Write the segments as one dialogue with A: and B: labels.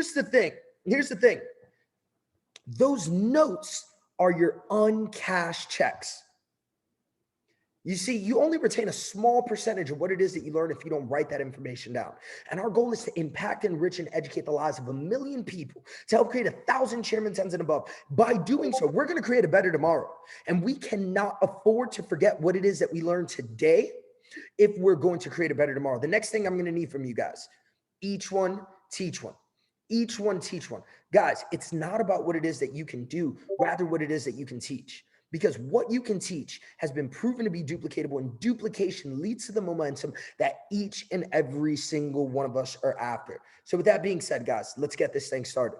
A: here's the thing. Here's the thing. Those notes are your uncashed checks. You see, you only retain a small percentage of what it is that you learn if you don't write that information down. And our goal is to impact, enrich, and educate the lives of 1 million people to help create 1,000 chairman tens and above. By doing so, we're going to create a better tomorrow. And we cannot afford to forget what it is that we learned today if we're going to create a better tomorrow. The next thing I'm going to need from you guys, each one, teach one. Each one, teach one. Guys, it's not about what it is that you can do, rather what it is that you can teach. Because what you can teach has been proven to be duplicatable, and duplication leads to the momentum that each and every single one of us are after. So with that being said, guys, let's get this thing started.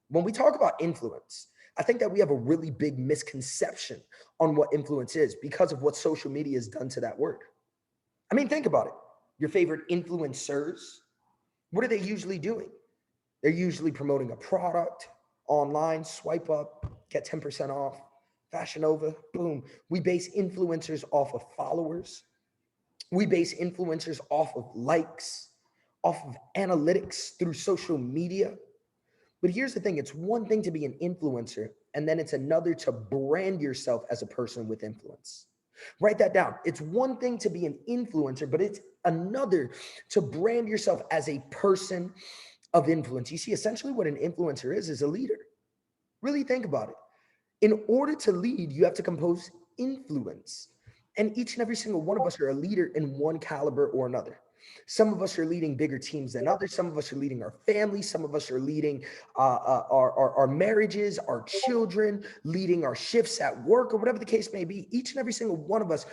A: When we talk about influence, I think that we have a really big misconception on what influence is because of what social media has done to that word. I mean, think about it. Your favorite influencers, what are they usually doing? They're usually promoting a product online, swipe up, get 10% off. Fashion Nova, boom. We base influencers off of followers. We base influencers off of likes, off of analytics through social media. But here's the thing. It's one thing to be an influencer, and then it's another to brand yourself as a person with influence. Write that down. It's one thing to be an influencer, but it's another to brand yourself as a person of influence. You see, essentially what an influencer is a leader. Really think about it. In order to lead, you have to compose influence. And each and every single one of us are a leader in one caliber or another. Some of us are leading bigger teams than others. Some of us are leading our families. Some of us are leading our marriages, our children, leading our shifts at work, or whatever the case may be. Each and every single one of us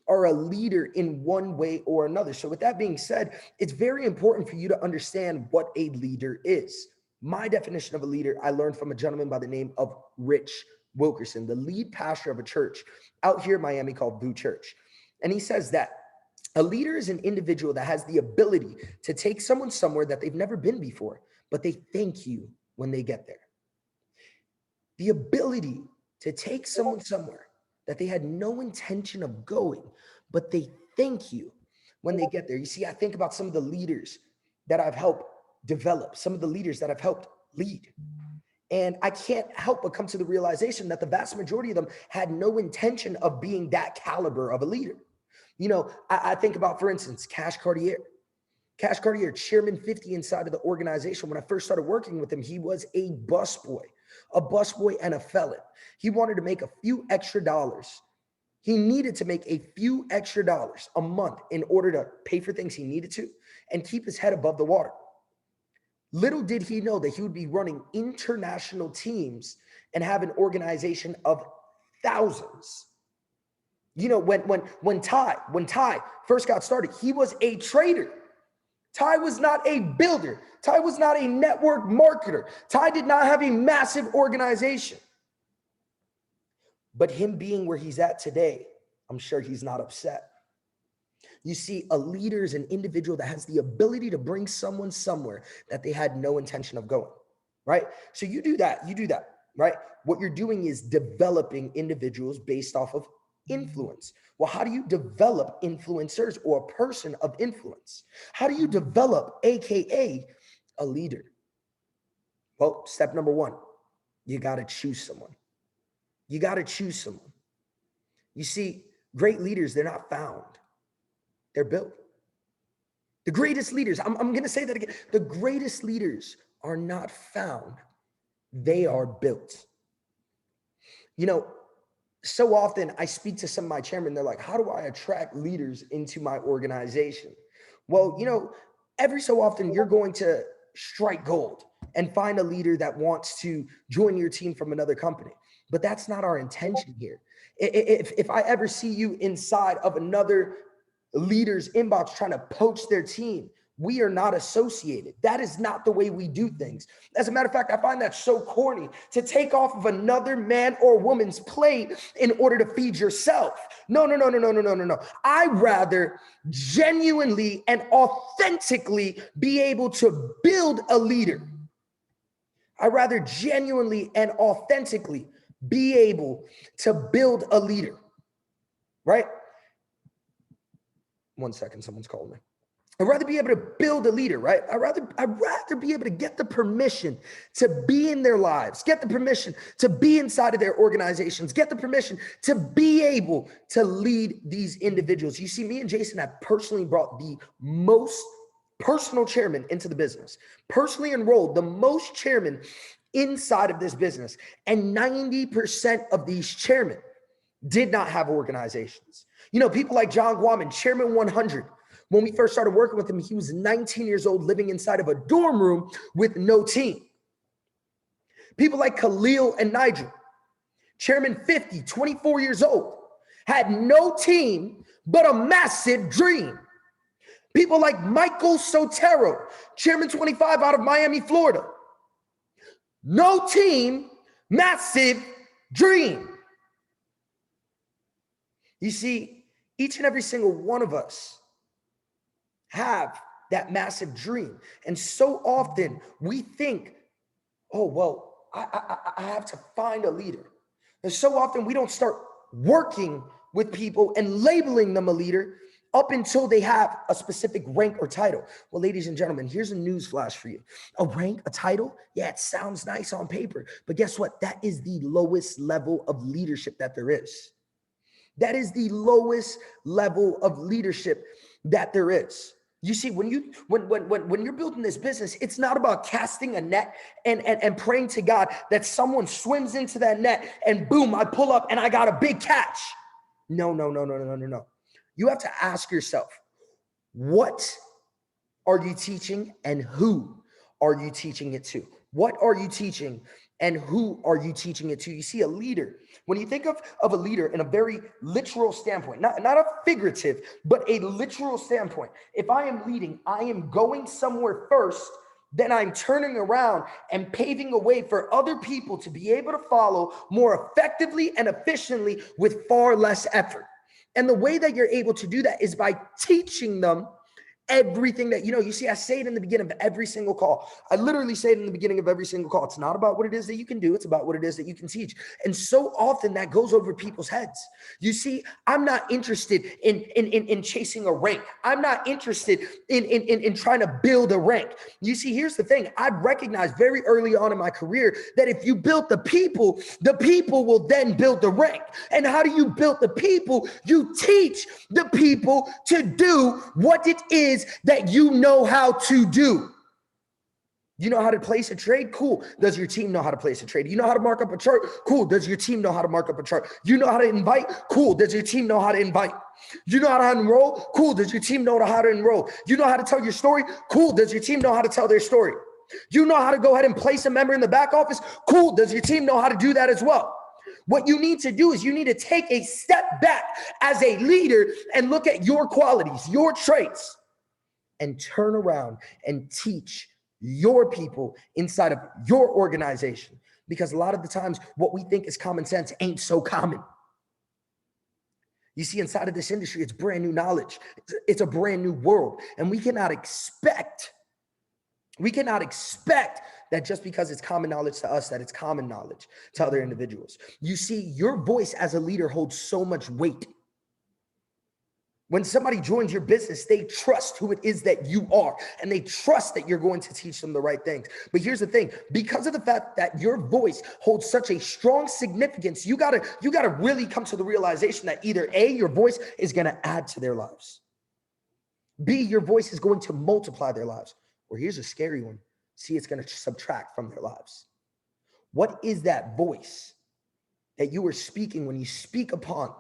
A: are a leader in one way or another. So with that being said, it's very important for you to understand what a leader is. My definition of a leader, I learned from a gentleman by the name of Rich Wilkerson, the lead pastor of a church out here in Miami called Boo Church. And he says that a leader is an individual that has the ability to take someone somewhere that they've never been before, but they thank you when they get there. The ability to take someone somewhere that they had no intention of going, but they thank you when they get there. You see, I think about some of the leaders that I've helped develop, some of the leaders that I've helped lead. And I can't help but come to the realization that the vast majority of them had no intention of being that caliber of a leader. You know, I think about, for instance, Cash Cartier. Cash Cartier, chairman 50 inside of the organization. When I first started working with him, he was a busboy and a felon. He wanted to make a few extra dollars. He needed to make a few extra dollars a month in order to pay for things he needed to and keep his head above the water. Little did he know that he would be running international teams and have an organization of thousands. You know, when Ty first got started, he was a trader. Ty was not a builder. Ty was not a network marketer. Ty did not have a massive organization. But him being where he's at today, I'm sure he's not upset. You see, a leader is an individual that has the ability to bring someone somewhere that they had no intention of going, right? So you do that, right? What you're doing is developing individuals based off of influence. Well, how do you develop influencers or a person of influence? How do you develop, AKA, a leader? Well, step number one, you got to choose someone. You got to choose someone. You see, great leaders, they're not found. They're built. The greatest leaders, I'm going to say that again. The greatest leaders are not found. They are built. You know, so often I speak to some of my chairmen, they're like, how do I attract leaders into my organization? Well, you know, every so often you're going to strike gold and find a leader that wants to join your team from another company. But that's not our intention here. If I ever see you inside of another leader's inbox trying to poach their team, we are not associated. That is not the way we do things. As a matter of fact, I find that so corny to take off of another man or woman's plate in order to feed yourself. No. I rather genuinely and authentically be able to build a leader. I rather genuinely and authentically be able to build a leader, right? 1 second, someone's calling me. I'd rather be able to build a leader, right? I'd rather be able to get the permission to be in their lives, get the permission to be inside of their organizations, get the permission to be able to lead these individuals. You see, me and Jason have personally brought the most personal chairman into the business, personally enrolled the most chairman inside of this business. And 90% of these chairmen did not have organizations. You know, people like John Guaman, Chairman 100. When we first started working with him, he was 19 years old, living inside of a dorm room with no team. People like Khalil and Nigel, Chairman 50, 24 years old, had no team, but a massive dream. People like Michael Sotero, Chairman 25 out of Miami, Florida. No team, massive dream. You see, each and every single one of us have that massive dream. And so often we think, oh, well, I have to find a leader. And so often we don't start working with people and labeling them a leader up until they have a specific rank or title. Well, ladies and gentlemen, here's a news flash for you. A rank, a title, yeah, it sounds nice on paper, but guess what? That is the lowest level of leadership that there is. That is the lowest level of leadership that there is. You see, when you're building this business, it's not about casting a net and praying to God that someone swims into that net and boom, I pull up and I got a big catch. No. You have to ask yourself, what are you teaching and who are you teaching it to? What are you teaching and who are you teaching it to? You see, a leader, when you think of a leader in a very literal standpoint, not a figurative, but a literal standpoint. If I am leading, I am going somewhere first, then I'm turning around and paving a way for other people to be able to follow more effectively and efficiently with far less effort. And the way that you're able to do that is by teaching them everything that, you see, I say it in the beginning of every single call. I literally say it in the beginning of every single call. It's not about what it is that you can do. It's about what it is that you can teach. And so often that goes over people's heads. You see, I'm not interested in chasing a rank. I'm not interested in trying to build a rank. You see, here's the thing. I recognized very early on in my career that if you build the people will then build the rank. And how do you build the people? You teach the people to do what it is that you know how to do. You know how to place a trade? Cool. Does your team know how to place a trade? You know how to mark up a chart? Cool. Does your team know how to mark up a chart? You know how to invite? Cool. Does your team know how to invite? You know how to enroll? Cool. Does your team know how to enroll? You know how to tell your story? Cool. Does your team know how to tell their story? You know how to go ahead and place a member in the back office? Cool. Does your team know how to do that as well? What you need to do is you need to take a step back as a leader and look at your qualities, your traits, and turn around and teach your people inside of your organization. Because a lot of the times what we think is common sense ain't so common. You see, inside of this industry, it's brand new knowledge. It's a brand new world. And we cannot expect that just because it's common knowledge to us, that it's common knowledge to other individuals. You see, your voice as a leader holds so much weight. When somebody joins your business, they trust who it is that you are, and they trust that you're going to teach them the right things. But here's the thing, because of the fact that your voice holds such a strong significance, you gotta really come to the realization that either A, your voice is gonna add to their lives. B, your voice is going to multiply their lives. Or here's a scary one. C, it's gonna subtract from their lives. What is that voice that you are speaking when you speak upon?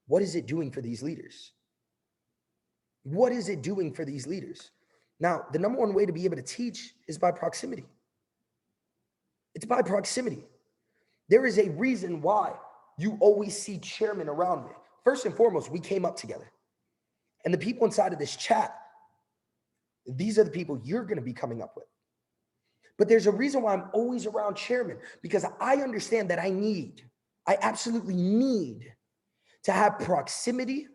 A: What is it doing for these leaders? What is it doing for these leaders? Now, the number one way to be able to teach is by proximity. It's by proximity. There is a reason why you always see chairmen around me. First and foremost, we came up together. And the people inside of this chat, these are the people you're going to be coming up with. But there's a reason why I'm always around chairmen, because I understand that I absolutely need to have proximity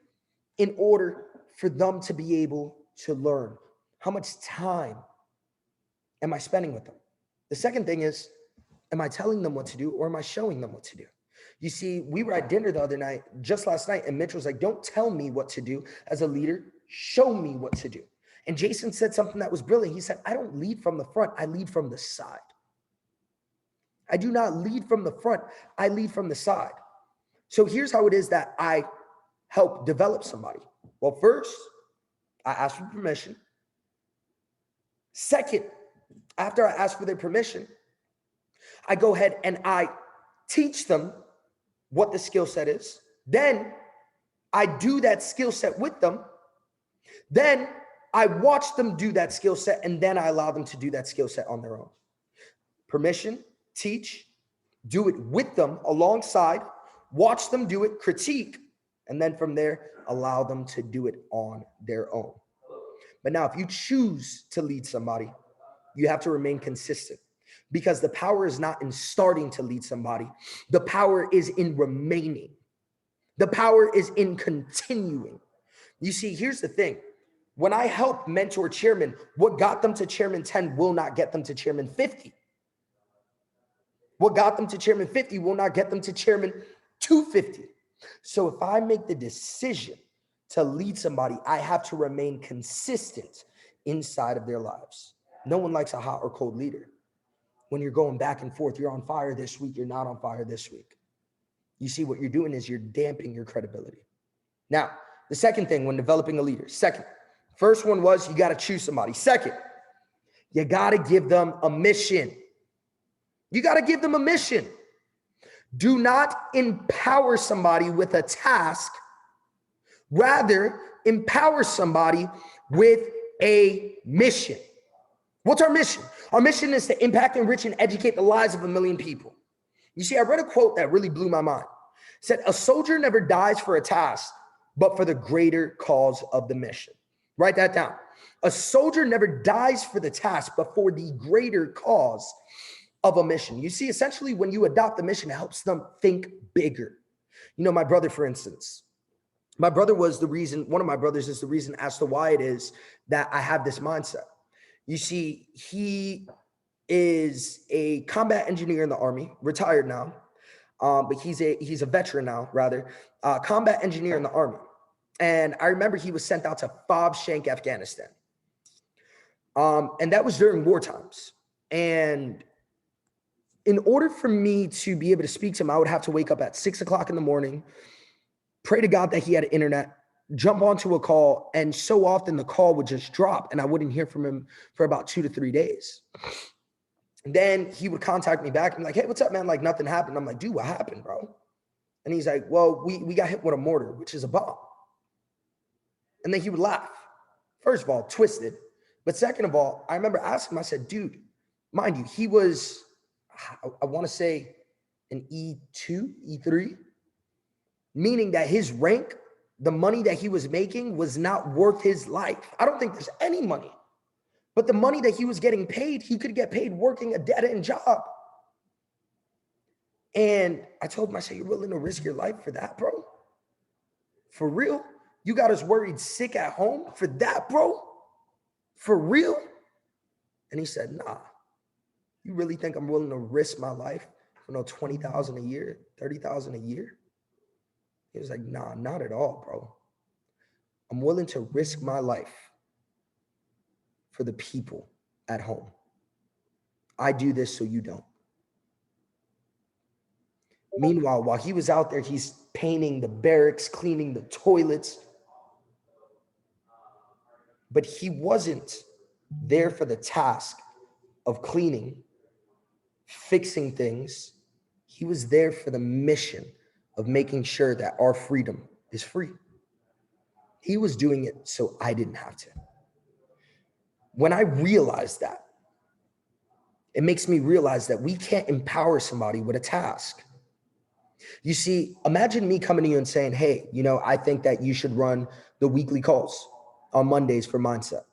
A: in order for them to be able to learn. How much time am I spending with them? The second thing is, am I telling them what to do or am I showing them what to do? You see, we were at dinner the other night, just last night, and Mitch was like, don't tell me what to do as a leader, show me what to do. And Jason said something that was brilliant. He said, I don't lead from the front, I lead from the side. I do not lead from the front, I lead from the side. So here's how it is that I help develop somebody. Well, first, I ask for permission. Second, after I ask for their permission, I go ahead and I teach them what the skill set is. Then I do that skill set with them. Then I watch them do that skill set, and then I allow them to do that skill set on their own. Permission, teach, do it with them alongside, watch them do it, critique, and then from there, allow them to do it on their own. But now, if you choose to lead somebody, you have to remain consistent, because the power is not in starting to lead somebody. The power is in remaining. The power is in continuing. You see, here's the thing. When I help mentor chairman, what got them to chairman 10 will not get them to chairman 50. What got them to chairman 50 will not get them to chairman 250. So if I make the decision to lead somebody, I have to remain consistent inside of their lives. No one likes a hot or cold leader. When you're going back and forth, you're on fire this week, you're not on fire this week. You see, what you're doing is you're damping your credibility. Now, the second thing when developing a leader, first one was you got to choose somebody. Second, you got to give them a mission. You got to give them a mission. Do not empower somebody with a task. Rather, empower somebody with a mission. What's our mission? Our mission is to impact, enrich, and educate the lives of 1 million people. You see, I read a quote that really blew my mind. It said, a soldier never dies for a task, but for the greater cause of the mission. Write that down. A soldier never dies for the task, but for the greater cause of a mission. You see, essentially, when you adopt the mission, it helps them think bigger. You know, my brother, for instance, my brother was the reason, one of my brothers is the reason as to why it is that I have this mindset. You see, he is a combat engineer in the Army, retired now, but he's a veteran now, rather, combat engineer in the Army. And I remember he was sent out to Fob Shank, Afghanistan. And that was during war times. And in order for me to be able to speak to him, I would have to wake up at 6 o'clock in the morning, pray to God that he had internet, jump onto a call, and so often the call would just drop and I wouldn't hear from him for about 2 to 3 days. Then he would contact me back and be like, hey, what's up, man? Like nothing happened. I'm like, dude, what happened, bro? And he's like, well, we got hit with a mortar, which is a bomb. And then he would laugh. First of all, twisted. But second of all, I remember asking him, I said, dude, mind you, he was, I want to say an E2, E3, meaning that his rank, the money that he was making was not worth his life. I don't think there's any money, but the money that he was getting paid, he could get paid working a dead-end job. And I told him, I said, you're willing to risk your life for that, bro? For real? You got us worried sick at home for that, bro? For real? And he said, nah, you really think I'm willing to risk my life for no 20,000 a year, 30,000 a year? He was like, nah, not at all, bro. I'm willing to risk my life for the people at home. I do this so you don't. Meanwhile, while he was out there, he's painting the barracks, cleaning the toilets. But he wasn't there for the task of cleaning, fixing things. He was there for the mission of making sure that our freedom is free. He was doing it so I didn't have to. When I realized that, it makes me realize that we can't empower somebody with a task. You see, imagine me coming to you and saying, hey, you know, I think that you should run the weekly calls on Mondays for mindset.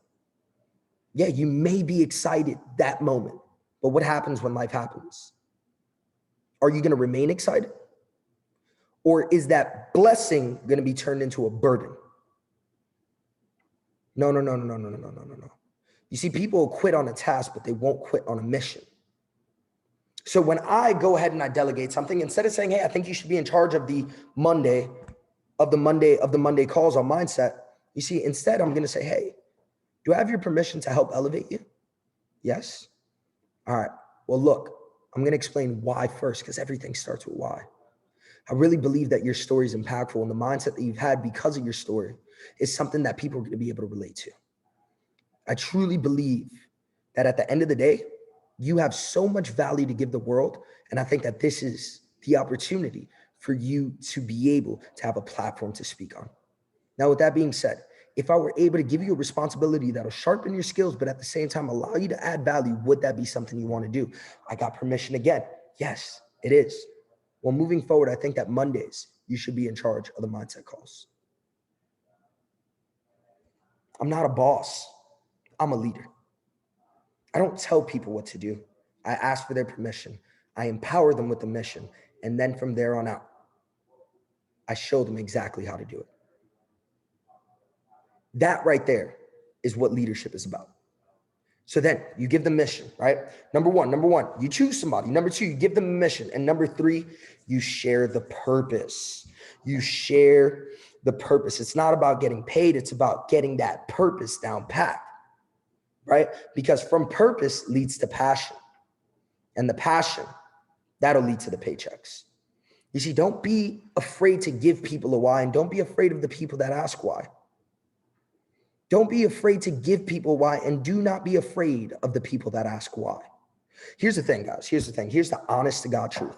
A: Yeah, you may be excited that moment, but what happens when life happens? Are you going to remain excited? Or is that blessing going to be turned into a burden? No. You see, people will quit on a task, but they won't quit on a mission. So when I go ahead and I delegate something, instead of saying, hey, I think you should be in charge of the Monday calls on mindset, you see, instead I'm going to say, hey, Do I have your permission to help elevate you? Yes. All right. Well, look, I'm going to explain why first, because everything starts with why. I really believe that your story is impactful, and the mindset that you've had because of your story is something that people are going to be able to relate to. I truly believe that at the end of the day, you have so much value to give the world. And I think that this is the opportunity for you to be able to have a platform to speak on. Now, with that being said, if I were able to give you a responsibility that'll sharpen your skills, but at the same time allow you to add value, would that be something you want to do? I got permission again. Yes, it is. Well, moving forward, I think that Mondays, you should be in charge of the mindset calls. I'm not a boss. I'm a leader. I don't tell people what to do. I ask for their permission. I empower them with the mission. And then from there on out, I show them exactly how to do it. That right there is what leadership is about. So then you give them mission, right? Number one, you choose somebody. Number two, you give them a mission. And number three, you share the purpose. You share the purpose. It's not about getting paid. It's about getting that purpose down pat, right? Because from purpose leads to passion. And the passion, that'll lead to the paychecks. You see, don't be afraid to give people a why, and don't be afraid of the people that ask why. Don't be afraid to give people why, and do not be afraid of the people that ask why. Here's the thing, guys. Here's the thing. Here's the honest to God truth.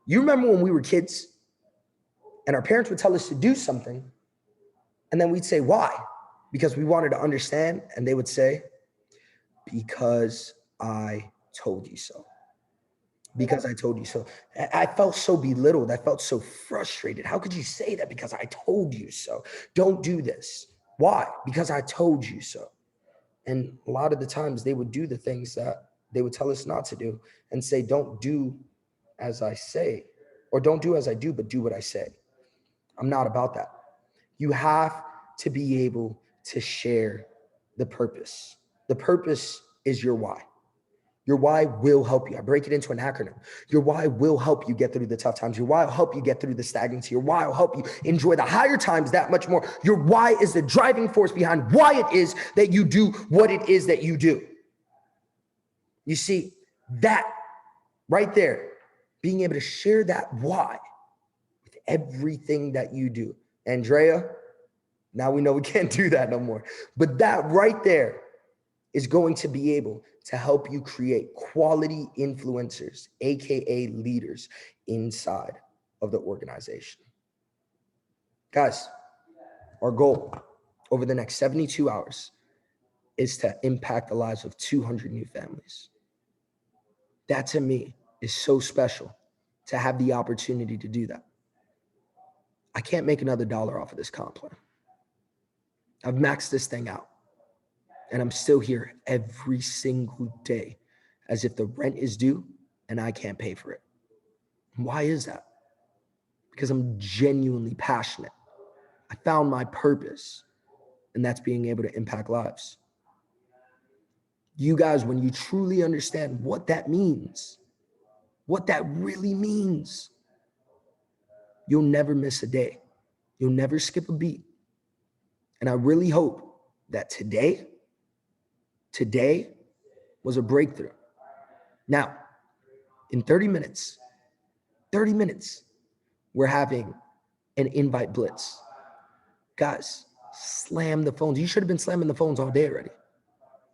A: You remember when we were kids and our parents would tell us to do something, and then we'd say, why? Because we wanted to understand, and they would say, because I told you so. Because I told you so. I felt so belittled. I felt so frustrated. How could you say that? Because I told you so. Don't do this. Why? Because I told you so. And a lot of the times they would do the things that they would tell us not to do and say, don't do as I say, or don't do as I do, but do what I say. I'm not about that. You have to be able to share the purpose. The purpose is your why. Your why will help you. I break it into an acronym. Your why will help you get through the tough times. Your why will help you get through the stagnancy. Your why will help you enjoy the higher times that much more. Your why is the driving force behind why it is that you do what it is that you do. You see, that right there, being able to share that why with everything that you do. Andrea, now we know we can't do that no more. But that right there is going to be able to help you create quality influencers, AKA leaders, inside of the organization. Guys, our goal over the next 72 hours is to impact the lives of 200 new families. That to me is so special to have the opportunity to do that. I can't make another dollar off of this comp plan. I've maxed this thing out. And I'm still here every single day as if the rent is due and I can't pay for it. Why is that? Because I'm genuinely passionate. I found my purpose, and that's being able to impact lives. You guys, when you truly understand what that means, what that really means, you'll never miss a day. You'll never skip a beat. And I really hope that today was a breakthrough. Now, in 30 minutes, we're having an invite blitz. Guys, slam the phones. You should have been slamming the phones all day already.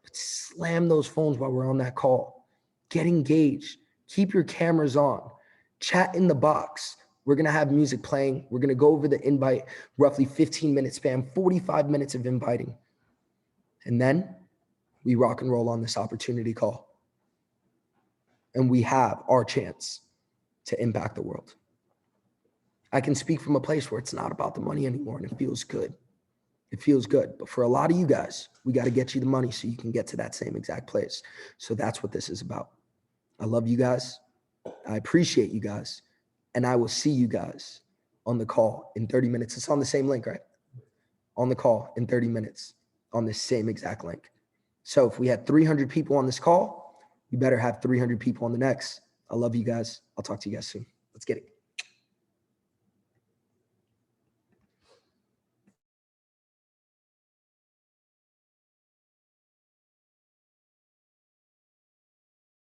A: But slam those phones while we're on that call. Get engaged. Keep your cameras on. Chat in the box. We're going to have music playing. We're going to go over the invite, roughly 15-minute span, 45 minutes of inviting. And then we rock and roll on this opportunity call. And we have our chance to impact the world. I can speak from a place where it's not about the money anymore, and it feels good. It feels good. But for a lot of you guys, we got to get you the money so you can get to that same exact place. So that's what this is about. I love you guys. I appreciate you guys. And I will see you guys on the call in 30 minutes. It's on the same link, right? On the call in 30 minutes on this same exact link. So if we had 300 people on this call, you better have 300 people on the next. I love you guys. I'll talk to you guys soon. Let's get it.